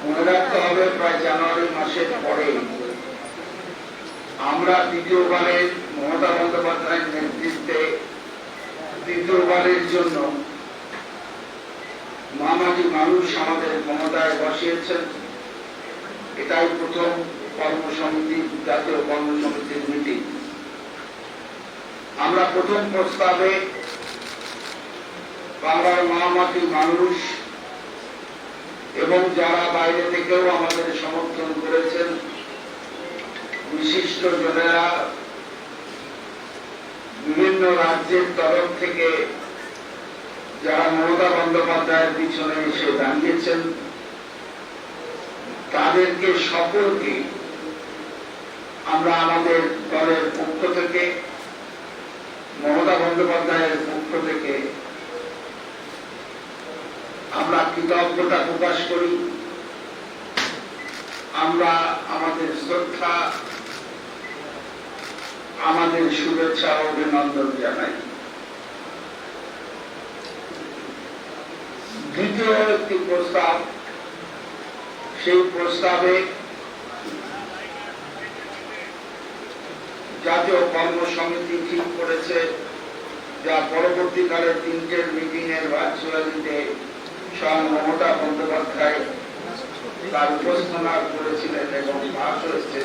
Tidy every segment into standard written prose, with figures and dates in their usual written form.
মনে রাখতে হবে প্রায় জানুয়ারি মাসের পরে আমরা তৃতীয়বারের মমতা বন্দ্যোপাধ্যায়ের নেতৃত্বে তৃতীয়বারের জন্য মহামাটি মানুষ আমাদের ক্ষমতায় বসিয়েছেন। এটাই প্রথম কর্মসমিতি, জাতীয় কর্মসমিতির মিটিং। আমরা প্রথম প্রস্তাবে বাংলার মহামাটি মানুষ এবং যারা বাইরে থেকেও আমাদের সমর্থন করেছেন, বিশিষ্ট জনেরা, বিভিন্ন রাজ্যের তরফ থেকে যারা মমতা বন্দ্যোপাধ্যায়ের পিছনে এসে দাঁড়িয়েছেন, তাদেরকে সকলকে আমরা আমাদের দলের পক্ষ থেকে, মমতা বন্দ্যোপাধ্যায়ের পক্ষ থেকে আমরা কৃতজ্ঞতা প্রকাশ করি। আমরা আমাদের শ্রদ্ধা, আমাদের শুভেচ্ছা ও অভিনন্দন জানাই। দ্বিতীয় একটি প্রস্তাব, সেই প্রস্তাবে জাতীয় কর্মসমিতি ঠিক করেছে, যা পরবর্তীকালে তিনটের মিটিং এর ভার্চুয়ালিতে স্বয়ং মমতা বন্দ্যোপাধ্যায় তার উপস্থাপনা করেছিলেন এবং পাশ হয়েছে।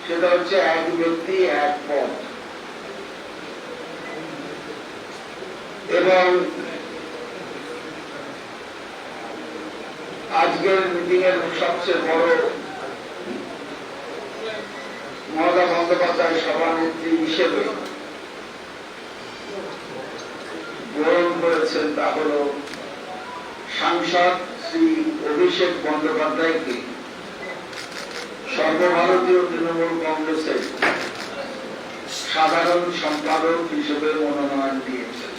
সেটা হচ্ছে এক ব্যক্তি এক পদ। এবং আজকের মিটিং এর সবচেয়ে বড় মমতা বন্দ্যোপাধ্যায় সভানেত্রী হিসেবে গ্রহণ করেছেন, তা হল সাংসদ শ্রী অভিষেক বন্দ্যোপাধ্যায়কে সর্বভারতীয় তৃণমূল কংগ্রেসের সাধারণ সম্পাদক হিসেবে মনোনয়ন দিয়েছেন।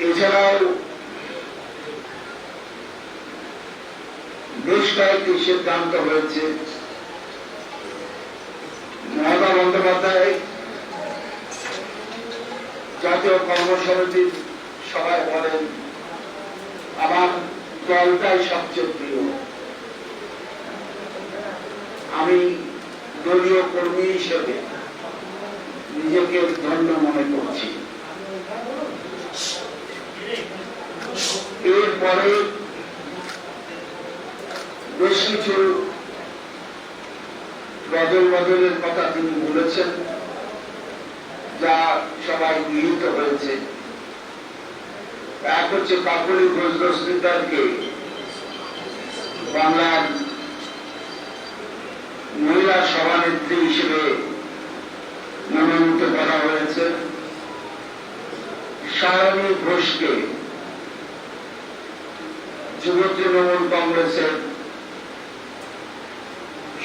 এছাড়াও বেশ কয়েকটি সিদ্ধান্ত হয়েছে। মমতা বন্দ্যোপাধ্যায় জাতীয় কর্মসমিতির সভায় বলেন, আমার দলটাই সবচেয়ে প্রিয়, আমি দলীয় কর্মী হিসেবে নিজেকে ধন্য মনে করছি। এরপরে বেশ কিছু বদলের কথা তিনি বলেছেন, যা সবাই গৃহীত হয়েছে। এক হচ্ছে কাকলি ঘোষ দস্তিদারকে বাংলার মহিলা সভানেত্রী হিসেবে মনোনীত করা হয়েছে। সায়নী ঘোষকে যুব তৃণমূল কংগ্রেসের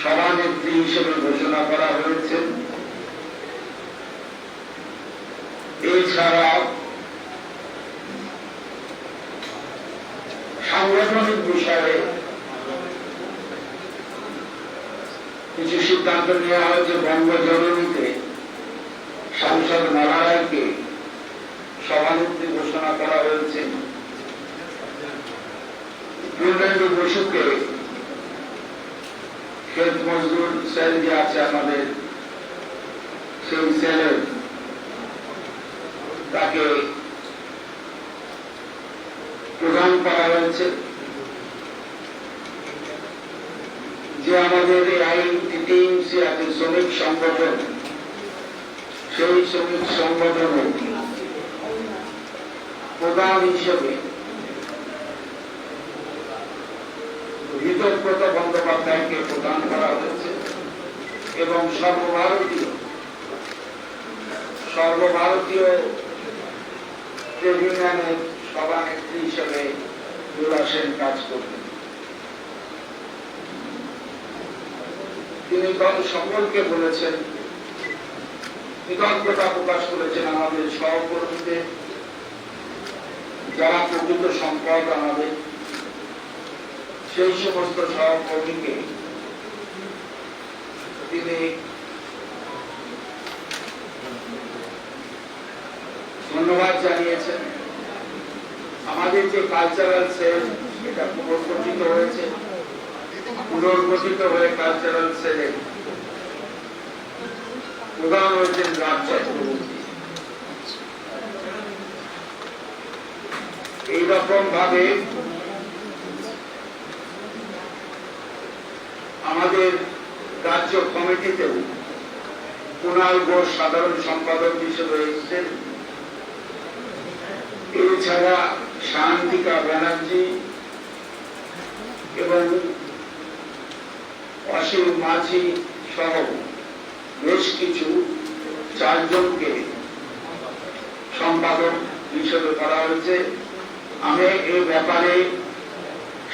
সভানেত্রী হিসেবে ঘোষণা করা হয়েছে। এছাড়া সাংগঠনিক বিষয়ে কিছু সিদ্ধান্ত নেওয়া হয়েছে। বঙ্গজননীতে সাংসদ মালা রায়কে সভানেত্রী ঘোষণা করা হয়েছে। পূর্ণেন্দু বসুকে ক্ষেত মজদুর সেল যে আছে আমাদের, সেই সেলের তাকে প্রদান করা হয়েছে। যে আমাদের আইনটিটিএমসি আছে শ্রমিক সংগঠন, সেই শ্রমিক সংগঠনের প্রধান হিসেবে ঋতব্রত বন্দ্যোপাধ্যায়কে প্রদান করা হয়েছে। এবং সর্বভারতীয় ট্রেড ইউনিয়নের সভানেত্রী হিসেবে দুলা সেন কাজ করবেন। তিনি দল সকলকে বলেছেন, কৃতজ্ঞতা প্রকাশ করেছেন আমাদের সহকর্মীদের, যারা প্রকৃত সম্পদ আমাদের, সেই সমস্ত সহকর্মীকে তিনি ধন্যবাদ জানিয়েছেন। আমাদের যে কালচারাল সেল এটা পুনর্গঠিত হয়েছে, পুনর্গঠিত হয়ে কালচারাল সেলে প্রধান হয়েছেন রাজ চক্রবর্তী। এইরকম ভাবে আমাদের রাজ্য কমিটিতেও কুণাল ঘোষ সাধারণ সম্পাদক হিসেবে এসেছেন। এছাড়া শান্তিকা ব্যানার্জি এবং অসীম মাঝি সহ বেশ কিছু 4 জনকে সম্পাদক হিসেবে করা হয়েছে। আমি এই ব্যাপারে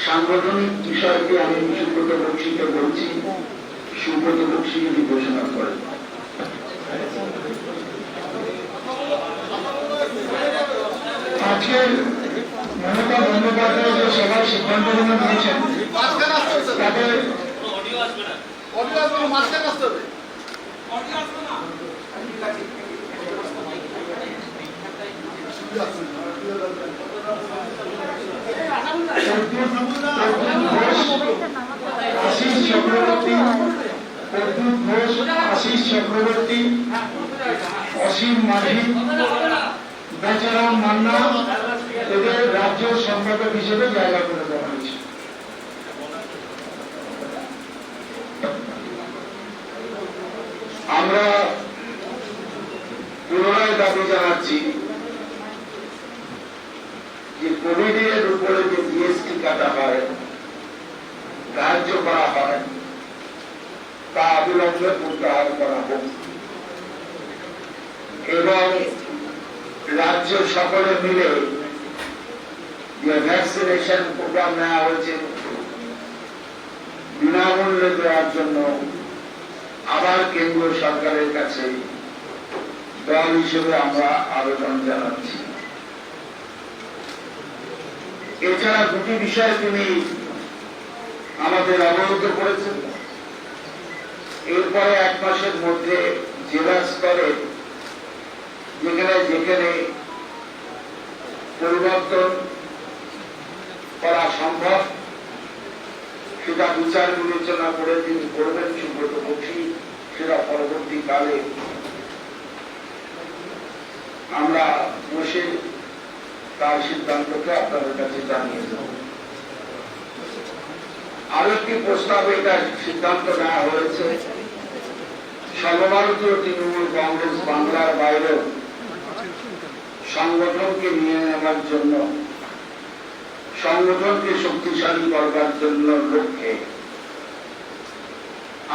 সাংগঠনিক বিষয়টি আমি সুব্রত বক্সিকে বলছি, সুব্রত বক্সি যদি ঘোষণা করেন। আজকের মমতা বন্দ্যোপাধ্যায় যে সভায় সিদ্ধান্ত নিয়েছেন তাদের আশিস চক্রবর্তী, প্রদ্যুৎ ঘোষ, আশিস চক্রবর্তী, অসীম মাঝি, বেচারাম মান্না এদের রাজ্য সম্পাদক হিসেবে জায়গা করে দেওয়া হয়েছে। আমরা পুনরায় দাবি জানাচ্ছি যে কোভিডের উপরে যে জিএসটি কাটা হয়, ধার্য করা হয়, তা অবিলম্বে প্রত্যাহার করা হোক এবং রাজ্য সকলে মিলে যে ভ্যাকসিনেশন প্রোগ্রাম নেওয়া হয়েছে বিনামূল্যে দেওয়ার জন্য আবার কেন্দ্র সরকারের কাছে দল হিসেবে আমরা আবেদন জানাচ্ছি। এছাড়া 2টি বিষয় তিনি আমাদের অবগত করেছেন। এরপরে 1 মাসের মধ্যে জেলা স্তরে যেখানে যেখানে পরিবর্তন করা সম্ভব সেটা বিচার বিবেচনা করে তিনি করবেন সুব্রত বক্সি। সেটা পরবর্তীকালে আমরা বসে তার সিদ্ধান্তকে আপনাদের কাছে জানিয়ে দেব। আরেকটি প্রস্তাবে এটা সিদ্ধান্ত নেওয়া হয়েছে, সর্বভারতীয় তৃণমূল কংগ্রেস বাংলার বাইরেও সংগঠনকে নিয়ে নেওয়ার জন্য, সংগঠনকে শক্তিশালী করবার জন্য লক্ষ্যে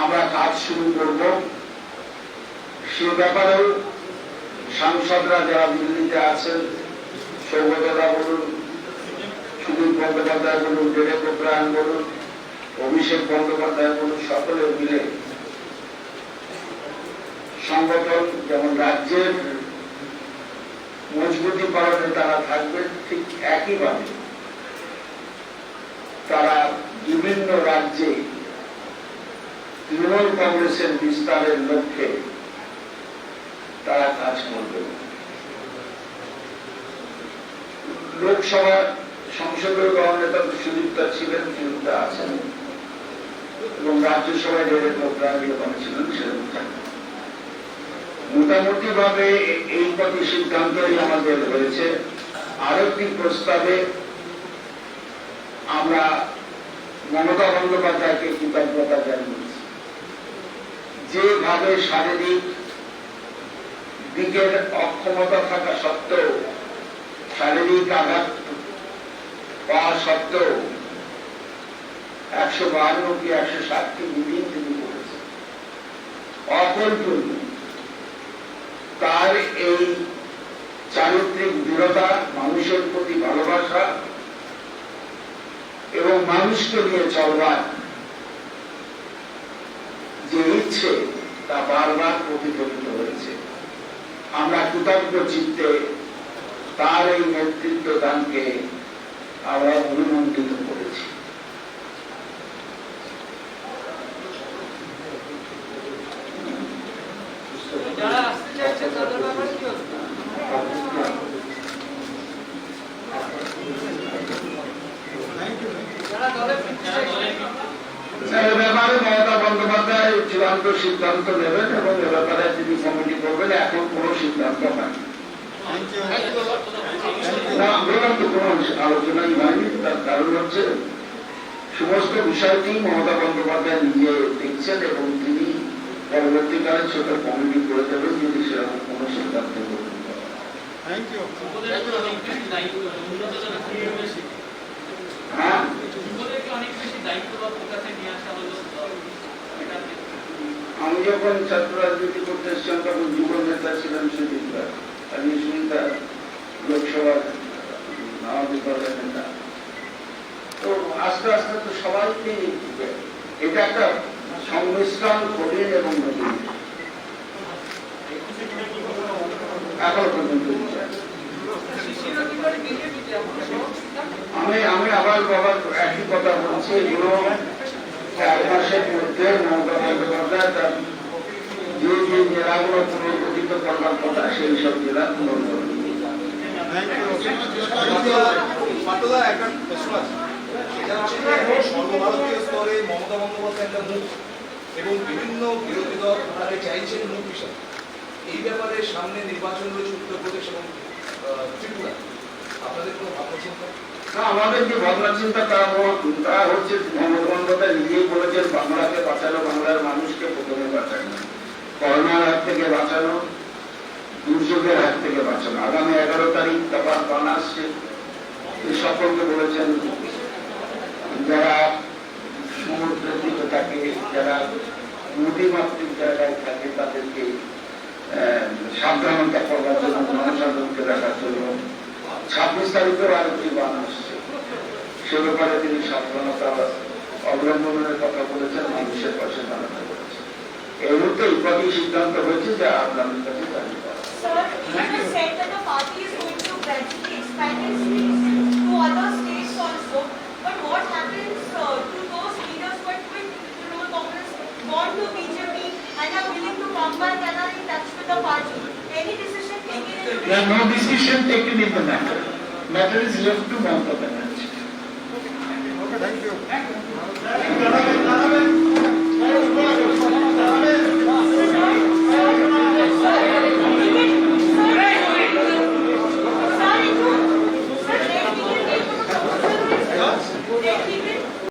আমরা কাজ শুরু করব। সে ব্যাপারেও সাংসদরা যারা দিল্লিতে আছেন, সৌগতদা বলুন, সুদীপ বন্দ্যোপাধ্যায় বলুন, ডেরেক ওব্রায়ান বলুন, অভিষেক বন্দ্যোপাধ্যায় বলুন, সকলে মিলে সংগঠন যেমন রাজ্যের মজবুতিকরণে তারা থাকবে, ঠিক একইভাবে তারা বিভিন্ন রাজ্যে তৃণমূল কংগ্রেসের বিস্তারের লক্ষ্যে তারা কাজ করবে। লোকসভা সংসদীয় দল নেতা সুদীপ্তা ছিলেন, সুদীপ্তা আছেন, এবং রাজ্যসভায় ডেরেক ওব্রায়ান ছিলেন, সেরকম থাকবে। মোটামুটি ভাবে এই প্রতি সিদ্ধান্তই আমাদের হয়েছে। আরেকটি প্রস্তাবে আমরা মমতা বন্দ্যোপাধ্যায়কে কৃতজ্ঞতা জানিয়েছি। যেভাবে শারীরিক দিকের অক্ষমতা থাকা সত্ত্বেও, শারীরিক আঘাত পাওয়া সত্ত্বেও 152 কি 160টি মিটিং তিনি করেছেন, অকল্পনীয়। তার এই চারিত্রিক দৃঢ়তা, মানুষের প্রতি ভালোবাসা এবং মানুষকে নিয়ে চলবার যে ইচ্ছে, তা বারবার প্রতিফলিত হয়েছে। আমরা কৃতজ্ঞ চিত্তে তার এই নেতৃত্ব দানকে আমরা অভিনন্দিত করেছি। যারা আসতে চাইছে তাদের ব্যাপারে কি হবে? Thank you. এ ব্যাপারে মমতা বন্দ্যোপাধ্যায় চূড়ান্ত সিদ্ধান্ত নেবেন এবং এ ব্যাপারে তিনি কমিটি করবেন, এখন কোনো সিদ্ধান্ত হয়নি। না, বললাম তো কোনো আলোচনাই হয়নি। তার কারণ হচ্ছে সমস্ত বিষয়টি মমতা বন্দ্যোপাধ্যায় নিজে দেখছেন এবং তিনি পরবর্তীকালে ছোট কমিটি করে দেবেন যদি সেরকম কোনো সিদ্ধান্ত গ্রহণ করা হয়। হ্যাঁ, আমি যখন ছাত্র রাজনীতি করতে এসেছিলাম তখন যুব নেতা ছিলেন সুজিত রায়, আমি সুনিতা লোকসভার আমাদের দলের নেতা। তো আস্তে আস্তে তো সবাইকে এটা একটা সংমিশ্রণ কঠিন এবং নতুন এখনো পর্যন্ত আমি আবার বাবার একই কথা বলছি, এগুলো 4 মাসের মধ্যে মমতা বন্দ্যোপাধ্যায় তার যে যে জেলাগুলো পুনর্গঠিত করবার কথা সেই সব জেলা পুনর্গঠন। সর্বভারতীয় স্তরে মমতা বন্দ্যোপাধ্যায় একটা মুখ এবং বিভিন্ন বিরোধী দল তাকে চাইছেন মুখ হিসাবে। এই ব্যাপারে সামনে নির্বাচন রয়েছে উত্তরপ্রদেশ এবং ত্রিপুরা, আপনাদের কোনো ভাবনা চিন্তা? আমাদের যে ভাবনা চিন্তা তা হচ্ছে মমতা বন্দ্যোপাধ্যায় নিজেই বলেছেন বাংলাকে বাঁচানো, বাংলার মানুষকে প্রথমে বাঁচানো, করোনার হাত থেকে বাঁচানো, দুর্যোগের হাত থেকে বাঁচানো। আগামী 11 তারিখ তারপর বান আসছে, সকলকে বলেছেন যারা সমুদ্রের দিকে থাকে, যারা নদীমাতৃক জায়গায় থাকে তাদেরকে সাবধানতা করবার জন্য, জনসাধারণকে দেখার জন্য 26 তারিখেও আরেকটি বান আসছে, সে ব্যাপারে তিনি সাবধানতা অবলম্বনের কথা বলেছেন, মানুষের পাশে দাঁড়াতে বলেছেন। এই মুহূর্তে এই কটি সিদ্ধান্ত হয়েছে যা আপনাদের কাছে জানিয়ে দেওয়া। Sir, it is said that the party is going to gradually expand its reach to other states also. But what happens to those leaders who are quit Trinamool Congress, gone to BJP and are willing to come back and are in touch with the party? Any decision taken in There are no decision taken in the matter. Matter is left to Mamata Banerjee. Thank you.